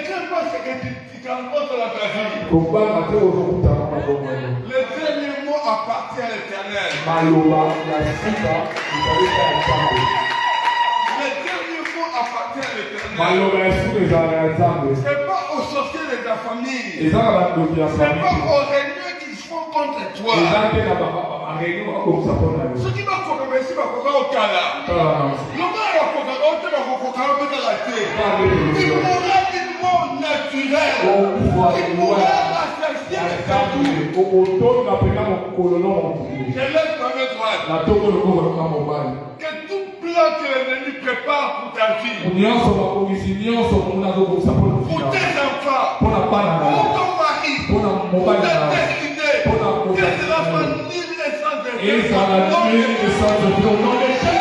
crains pas ce que tu rencontres dans ta vie. Le dernier mot appartient à l'Éternel. Le dernier mot appartient à l'Éternel. C'est pas aux sorciers de ta famille. C'est pas aux réunions qui font contre toi. Ce qui va commencer par au Kala. Le mal va commencer par la terre. Il mourra d'une mort naturelle. Il mourra à sa sienne. Je laisse ma main droite. Que tout plan que l'ennemi prépare pour ta vie, pour tes enfants, pour ton mari, pour ta destinée, que cela soit nul et sans effet.